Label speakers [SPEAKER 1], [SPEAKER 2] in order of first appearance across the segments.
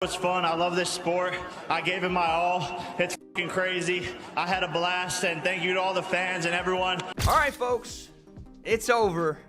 [SPEAKER 1] was fun. I love this sport. I gave it my all. It's fucking crazy. I had a blast, and thank you to all the fans and everyone.
[SPEAKER 2] All right, folks, it's over.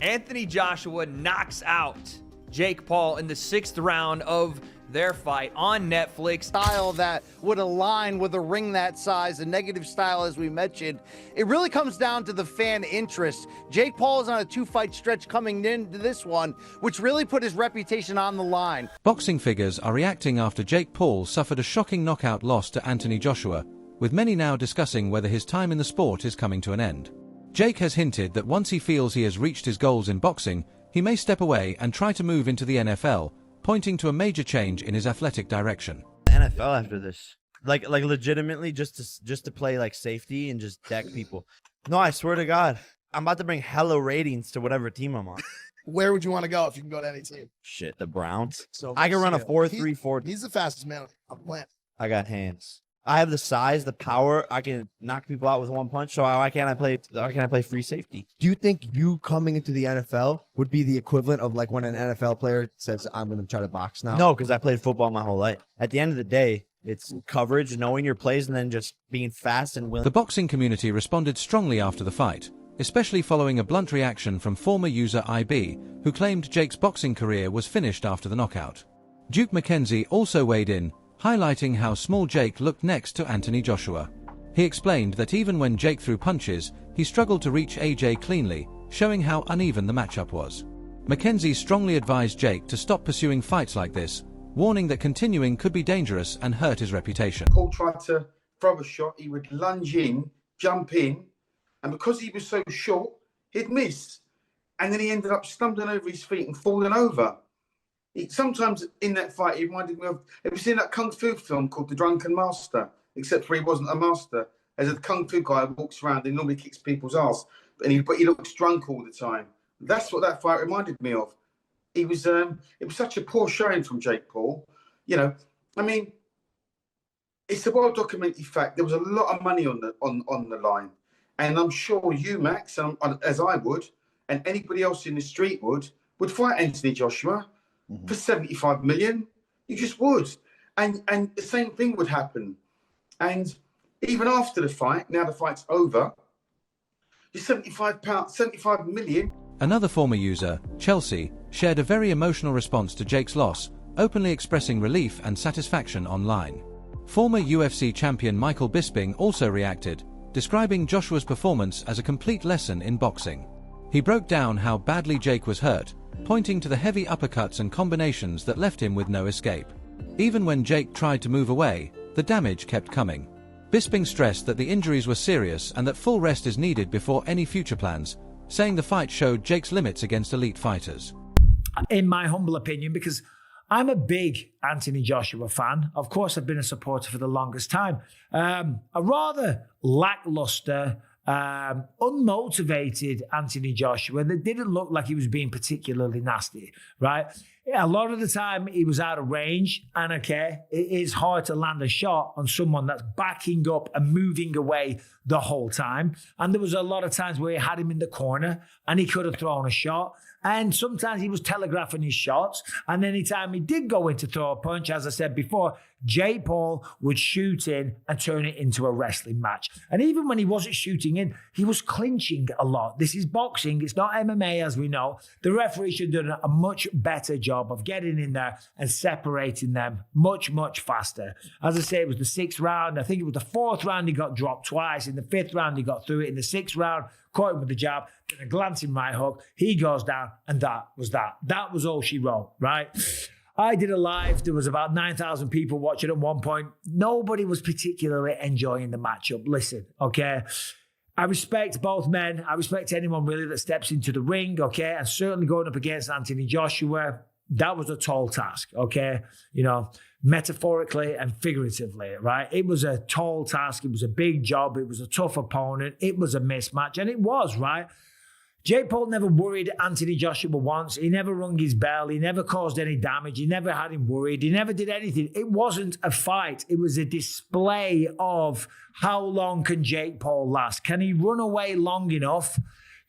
[SPEAKER 2] Anthony Joshua knocks out Jake Paul in the 6th round of their fight on Netflix.
[SPEAKER 3] Style that would align with a ring that size, a negative style, as we mentioned. It really comes down to the fan interest. Jake Paul is on a 2-fight stretch coming into this one, which really put his reputation on the line.
[SPEAKER 4] Boxing figures are reacting after Jake Paul suffered a shocking knockout loss to Anthony Joshua, with many now discussing whether his time in the sport is coming to an end. Jake has hinted that once he feels he has reached his goals in boxing, he may step away and try to move into the NFL, pointing to a major change in his athletic direction.
[SPEAKER 5] NFL after this, like legitimately, just to play like safety and just deck people. No, I swear to God, I'm about to bring hella ratings to whatever team I'm on.
[SPEAKER 6] Where would you want to go if you can go to any team?
[SPEAKER 5] Shit, the Browns.
[SPEAKER 6] So
[SPEAKER 5] I can run a 4.34.
[SPEAKER 6] He's the fastest man on the planet.
[SPEAKER 5] I got hands. I have the size, the power. I can knock people out with one punch. So why can't I play free safety?
[SPEAKER 7] Do you think you coming into the NFL would be the equivalent of like when an NFL player says, I'm going to try to box now?
[SPEAKER 5] No, because I played football my whole life. At the end of the day, it's coverage, knowing your plays, and then just being fast and willing.
[SPEAKER 4] The boxing community responded strongly after the fight, especially following a blunt reaction from former user IB, who claimed Jake's boxing career was finished after the knockout. Duke McKenzie also weighed in, highlighting how small Jake looked next to Anthony Joshua. He explained that even when Jake threw punches, he struggled to reach AJ cleanly, showing how uneven the matchup was. McKenzie strongly advised Jake to stop pursuing fights like this, warning that continuing could be dangerous and hurt his reputation.
[SPEAKER 8] Paul tried to throw a shot, he would lunge in, jump in, and because he was so short, he'd miss. And then he ended up stumbling over his feet and falling over. Sometimes in that fight, he reminded me of, have you seen that Kung Fu film called The Drunken Master? Except for he wasn't a master. There's a Kung Fu guy who walks around and normally kicks people's ass, but he looks drunk all the time. That's what that fight reminded me of. It was such a poor showing from Jake Paul. You know, I mean, it's a well-documented fact. There was a lot of money on the line. And I'm sure you, Max, as I would, and anybody else in the street would fight Anthony Joshua. For 75 million, you just would. And the same thing would happen. And even after the fight, now the fight's over, you're 75 million.
[SPEAKER 4] Another former user, Chelsea, shared a very emotional response to Jake's loss, openly expressing relief and satisfaction online. Former UFC champion Michael Bisping also reacted, describing Joshua's performance as a complete lesson in boxing. He broke down how badly Jake was hurt, pointing to the heavy uppercuts and combinations that left him with no escape. Even when Jake tried to move away, the damage kept coming. Bisping stressed that the injuries were serious and that full rest is needed before any future plans, saying the fight showed Jake's limits against elite fighters.
[SPEAKER 9] In my humble opinion, because I'm a big Anthony Joshua fan. Of course, I've been a supporter for the longest time. A rather lackluster, unmotivated Anthony Joshua that didn't look like he was being particularly nasty, right? A lot of the time he was out of range, and okay, it is hard to land a shot on someone that's backing up and moving away the whole time. And there was a lot of times where he had him in the corner and he could have thrown a shot. And sometimes he was telegraphing his shots. And anytime he did go in to throw a punch, as I said before, Jake Paul would shoot in and turn it into a wrestling match. And even when he wasn't shooting in, he was clinching a lot. This is boxing. It's not MMA, as we know. The referee should have done a much better job of getting in there and separating them much, much faster. As I say, it was the 6th round. I think it was the 4th round he got dropped twice. In the 5th round, he got through it. In the 6th round, caught him with the jab, then a glancing right hook. He goes down, and that was that. That was all she wrote, right? I did a live. There was about 9,000 people watching at one point. Nobody was particularly enjoying the matchup. Listen, okay? I respect both men. I respect anyone really that steps into the ring, okay? And certainly going up against Anthony Joshua, that was a tall task, okay? You know, metaphorically and figuratively, right? It was a tall task. It was a big job. It was a tough opponent. It was a mismatch, and it was, right? Jake Paul never worried Anthony Joshua once. He never rung his bell. He never caused any damage. He never had him worried. He never did anything. It wasn't a fight. It was a display of how long can Jake Paul last? Can he run away long enough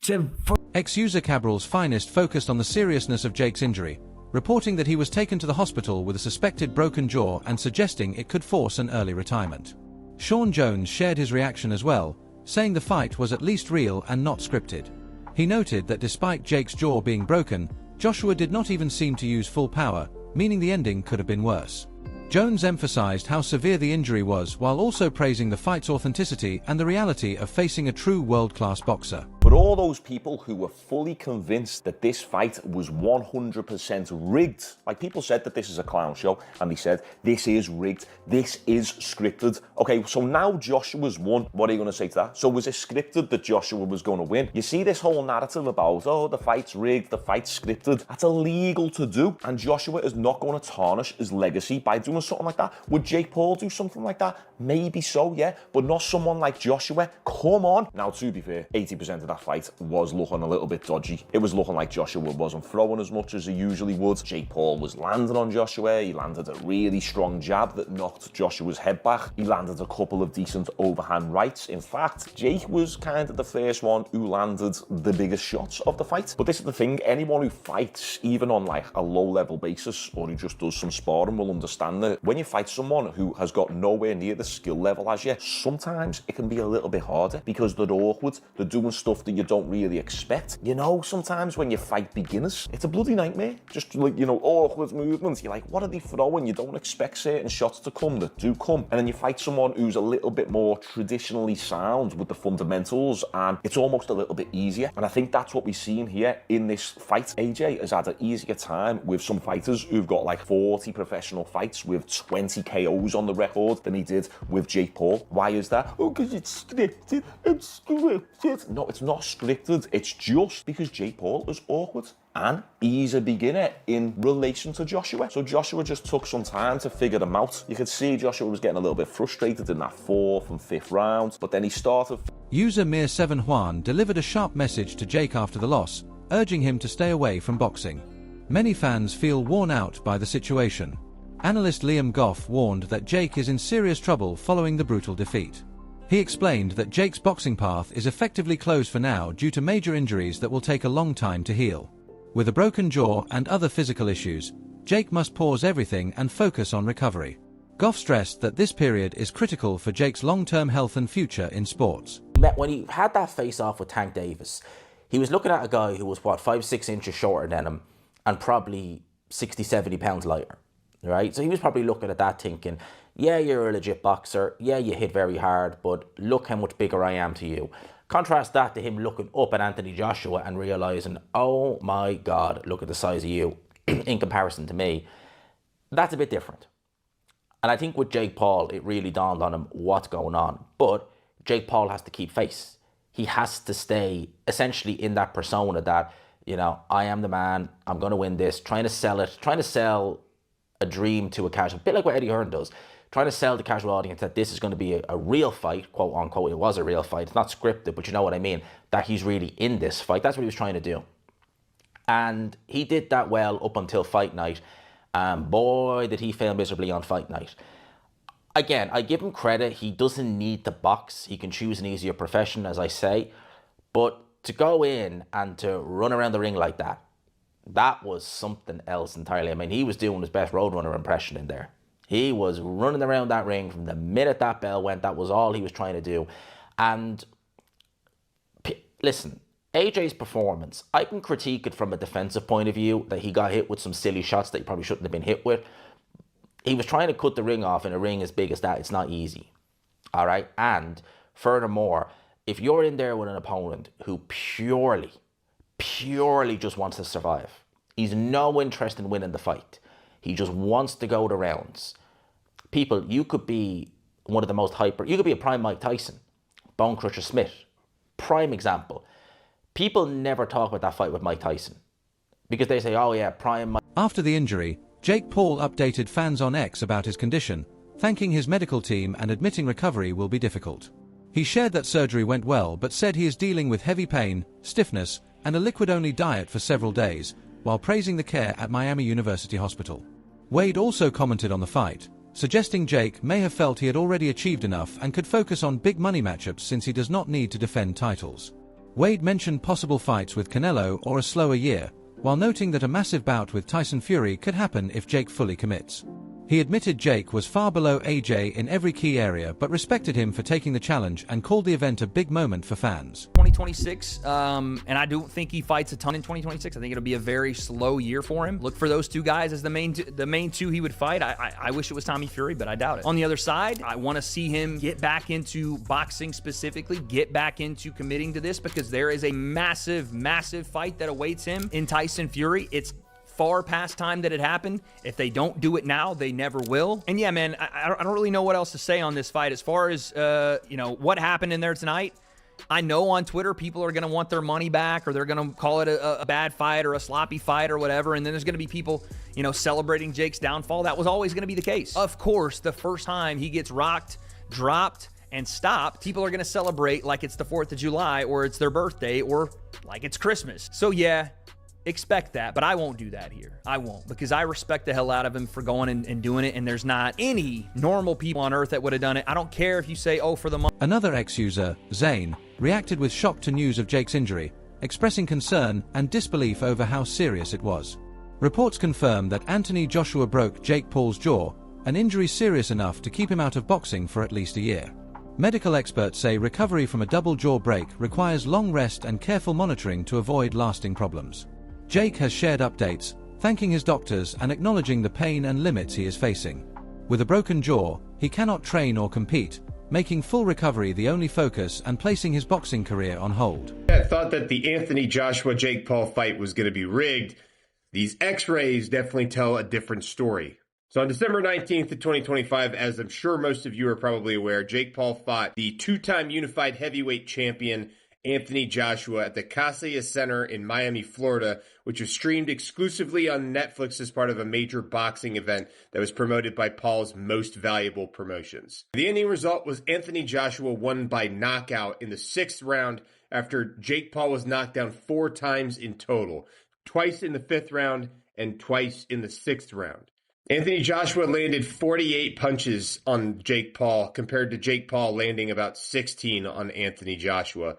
[SPEAKER 9] to...
[SPEAKER 4] Ex-user Cabral's Finest focused on the seriousness of Jake's injury, reporting that he was taken to the hospital with a suspected broken jaw and suggesting it could force an early retirement. Sean Jones shared his reaction as well, saying the fight was at least real and not scripted. He noted that despite Jake's jaw being broken, Joshua did not even seem to use full power, meaning the ending could have been worse. Jones emphasized how severe the injury was while also praising the fight's authenticity and the reality of facing a true world-class boxer.
[SPEAKER 10] But all those people who were fully convinced that this fight was 100% rigged, like people said that this is a clown show, and they said this is rigged, this is scripted. Okay, so now Joshua's won. What are you going to say to that? So was it scripted that Joshua was going to win? You see this whole narrative about, oh, the fight's rigged, the fight's scripted. That's illegal to do, and Joshua is not going to tarnish his legacy by doing something like that. Would Jake Paul do something like that? Maybe so, yeah, but not someone like Joshua. Come on. Now, to be fair, 80% of that fight was looking a little bit dodgy. It was looking like Joshua wasn't throwing as much as he usually would. Jake Paul was landing on Joshua. He landed a really strong jab that knocked Joshua's head back. He landed a couple of decent overhand rights. In fact, Jake was kind of the first one who landed the biggest shots of the fight. But this is the thing, anyone who fights, even on like a low-level basis, or who just does some sparring, will understand that when you fight someone who has got nowhere near the skill level as you, sometimes it can be a little bit harder because they're awkward, they're doing stuff that you don't really expect. You know, sometimes when you fight beginners, it's a bloody nightmare. Just like, you know, awkward movements. You're like, what are they throwing? You don't expect certain shots to come that do come. And then you fight someone who's a little bit more traditionally sound with the fundamentals, and it's almost a little bit easier. And I think that's what we've seen here in this fight. AJ has had an easier time with some fighters who've got like 40 professional fights with 20 KOs on the record than he did with Jake Paul. Why is that? Oh, because it's scripted. It's scripted. No, it's not scripted. It's just because Jake Paul is awkward and he's a beginner in relation to Joshua. So Joshua just took some time to figure them out. You could see Joshua was getting a little bit frustrated in that 4th and 5th round, but then he started.
[SPEAKER 4] User Mir7 Juan delivered a sharp message to Jake after the loss, urging him to stay away from boxing. Many fans feel worn out by the situation. Analyst Liam Goff warned that Jake is in serious trouble following the brutal defeat. He explained that Jake's boxing path is effectively closed for now due to major injuries that will take a long time to heal. With a broken jaw and other physical issues, Jake must pause everything and focus on recovery. Goff stressed that this period is critical for Jake's long-term health and future in sports.
[SPEAKER 11] When he had that face-off with Tank Davis, he was looking at a guy who was, 5-6 inches shorter than him and probably 60-70 pounds lighter, right? So he was probably looking at that thinking, yeah, you're a legit boxer, yeah, you hit very hard, but look how much bigger I am to you. Contrast that to him looking up at Anthony Joshua and realising, oh my God, look at the size of you in comparison to me. That's a bit different. And I think with Jake Paul, it really dawned on him what's going on. But Jake Paul has to keep face. He has to stay essentially in that persona that, you know, I am the man, I'm going to win this, trying to sell a dream to a casual, a bit like what Eddie Hearn does. Trying to sell the casual audience that this is going to be a real fight, quote unquote. It was a real fight. It's not scripted, but you know what I mean. That he's really in this fight. That's what he was trying to do. And he did that well up until fight night. Boy, did he fail miserably on fight night. Again, I give him credit. He doesn't need to box. He can choose an easier profession, as I say. But to go in and to run around the ring like that, that was something else entirely. I mean, he was doing his best Roadrunner impression in there. He was running around that ring from the minute that bell went. That was all he was trying to do. And listen, AJ's performance, I can critique it from a defensive point of view, that he got hit with some silly shots that he probably shouldn't have been hit with. He was trying to cut the ring off in a ring as big as that. It's not easy. All right. And furthermore, if you're in there with an opponent who purely just wants to survive, he's no interest in winning the fight. He just wants to go the rounds. People, you could be one of the most you could be a prime Mike Tyson, Bone Crusher Smith, prime example. People never talk about that fight with Mike Tyson because they say, oh yeah, prime Mike.
[SPEAKER 4] After the injury, Jake Paul updated fans on X about his condition, thanking his medical team and admitting recovery will be difficult. He shared that surgery went well but said he is dealing with heavy pain, stiffness, and a liquid-only diet for several days, while praising the care at Miami University Hospital. Wade also commented on the fight, suggesting Jake may have felt he had already achieved enough and could focus on big money matchups since he does not need to defend titles. Wade mentioned possible fights with Canelo or a slower year, while noting that a massive bout with Tyson Fury could happen if Jake fully commits. He admitted Jake was far below AJ in every key area but respected him for taking the challenge and called the event a big moment for fans.
[SPEAKER 2] 2026, and I don't think he fights a ton in 2026. I think it'll be a very slow year for him. Look for those two guys as the main two he would fight. I wish it was Tommy Fury, but I doubt it. On the other side, I want to see him get back into boxing specifically, get back into committing to this, because there is a massive, massive fight that awaits him in Tyson Fury. It's far past time that it happened. If they don't do it now, they never will. And yeah, man, I don't really know what else to say on this fight. As far as, what happened in there tonight, I know on Twitter people are going to want their money back, or they're going to call it a bad fight or a sloppy fight or whatever. And then there's going to be people, celebrating Jake's downfall. That was always going to be the case. Of course, the first time he gets rocked, dropped, and stopped, people are going to celebrate like it's the 4th of July, or it's their birthday, or like it's Christmas. So yeah, expect that, but I won't do that here. I won't, because I respect the hell out of him for going and doing it, and there's not any normal people on earth that would have done it. I don't care if you say, oh, for the money.
[SPEAKER 4] Another ex-user, Zane, reacted with shock to news of Jake's injury, expressing concern and disbelief over how serious it was. Reports confirm that Anthony Joshua broke Jake Paul's jaw, an injury serious enough to keep him out of boxing for at least a year. Medical experts say recovery from a double jaw break requires long rest and careful monitoring to avoid lasting problems. Jake has shared updates, thanking his doctors and acknowledging the pain and limits he is facing. With a broken jaw, he cannot train or compete, making full recovery the only focus and placing his boxing career on hold.
[SPEAKER 12] I thought that the Anthony Joshua-Jake Paul fight was going to be rigged. These x-rays definitely tell a different story. So on December 19th of 2025, as I'm sure most of you are probably aware, Jake Paul fought the two-time unified heavyweight champion Anthony Joshua at the Cassia Center in Miami, Florida, which was streamed exclusively on Netflix as part of a major boxing event that was promoted by Paul's Most Valuable Promotions. The ending result was Anthony Joshua won by knockout in the 6th round after Jake Paul was knocked down 4 times in total, twice in the 5th round and twice in the 6th round. Anthony Joshua landed 48 punches on Jake Paul compared to Jake Paul landing about 16 on Anthony Joshua.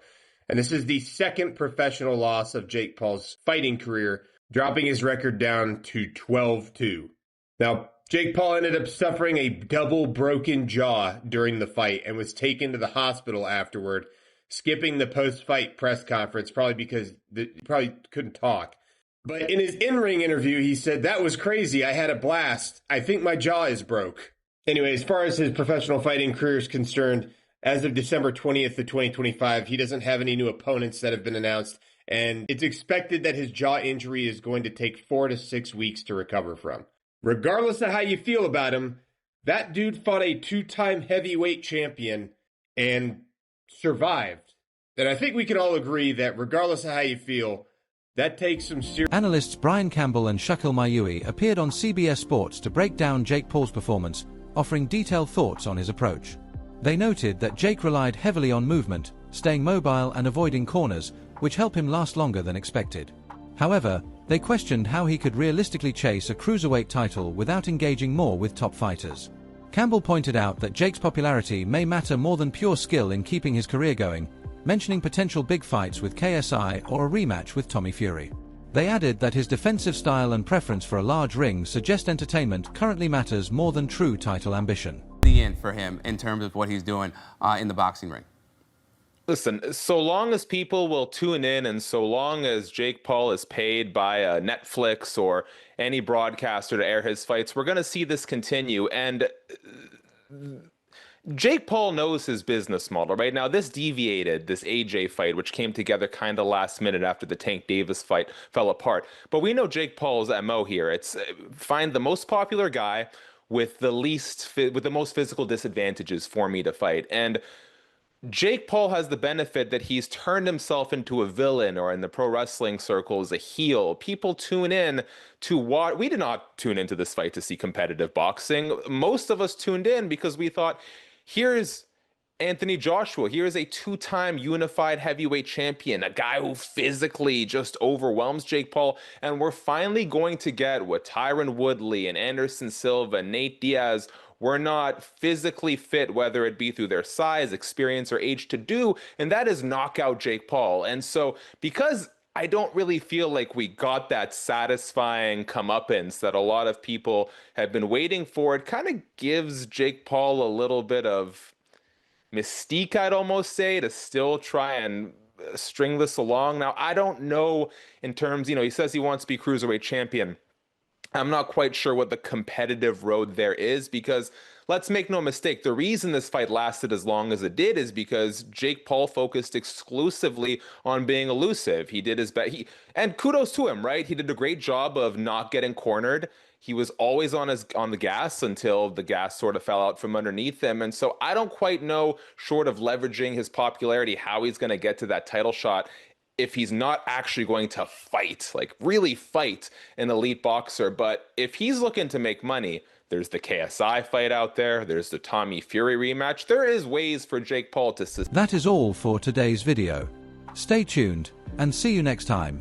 [SPEAKER 12] And this is the second professional loss of Jake Paul's fighting career, dropping his record down to 12-2. Now, Jake Paul ended up suffering a double broken jaw during the fight and was taken to the hospital afterward, skipping the post-fight press conference, probably because he probably couldn't talk. But in his in-ring interview, he said, "That was crazy. I had a blast. I think my jaw is broke." Anyway, as far as his professional fighting career is concerned, as of December 20th of 2025, he doesn't have any new opponents that have been announced, and it's expected that his jaw injury is going to take 4 to 6 weeks to recover from. Regardless of how you feel about him, that dude fought a 2-time heavyweight champion and survived. And I think we can all agree that regardless of how you feel, that takes some serious...
[SPEAKER 4] Analysts Brian Campbell and Shakil Mayui appeared on CBS Sports to break down Jake Paul's performance, offering detailed thoughts on his approach. They noted that Jake relied heavily on movement, staying mobile and avoiding corners, which help him last longer than expected. However, they questioned how he could realistically chase a cruiserweight title without engaging more with top fighters. Campbell pointed out that Jake's popularity may matter more than pure skill in keeping his career going, mentioning potential big fights with KSI or a rematch with Tommy Fury. They added that his defensive style and preference for a large ring suggest entertainment currently matters more than true title ambition.
[SPEAKER 13] In for him in terms of what he's doing in the boxing ring.
[SPEAKER 14] Listen, so long as people will tune in and so long as Jake Paul is paid by Netflix or any broadcaster to air his fights, we're going to see this continue. And Jake Paul knows his business model, right? Now, this deviated, this AJ fight, which came together kind of last minute after the Tank Davis fight fell apart. But we know Jake Paul's MO here. It's find the most popular guy with the most physical disadvantages for me to fight. And Jake Paul has the benefit that he's turned himself into a villain, or in the pro wrestling circles, a heel. People tune in to watch. We did not tune into this fight to see competitive boxing. Most of us tuned in because we thought, here's Anthony Joshua. Here's a 2-time unified heavyweight champion, a guy who physically just overwhelms Jake Paul. And we're finally going to get what Tyron Woodley and Anderson Silva and Nate Diaz were not physically fit, whether it be through their size, experience, or age, to do, and that is knock out Jake Paul. And so because I don't really feel like we got that satisfying comeuppance that a lot of people have been waiting for. It kind of gives Jake Paul a little bit of mystique, I'd almost say, to still try and string this along. Now, I don't know in terms, he says he wants to be cruiserweight champion. I'm not quite sure what the competitive road there is, because let's make no mistake, the reason this fight lasted as long as it did is because Jake Paul focused exclusively on being elusive. He did his best. And kudos to him, right? He did a great job of not getting cornered. He was always on the gas until the gas sort of fell out from underneath him. And so I don't quite know, short of leveraging his popularity, how he's going to get to that title shot if he's not actually going to fight, like really fight an elite boxer. But if he's looking to make money, there's the KSI fight out there. There's the Tommy Fury rematch. There is ways for Jake Paul to...
[SPEAKER 4] That is all for today's video. Stay tuned and see you next time.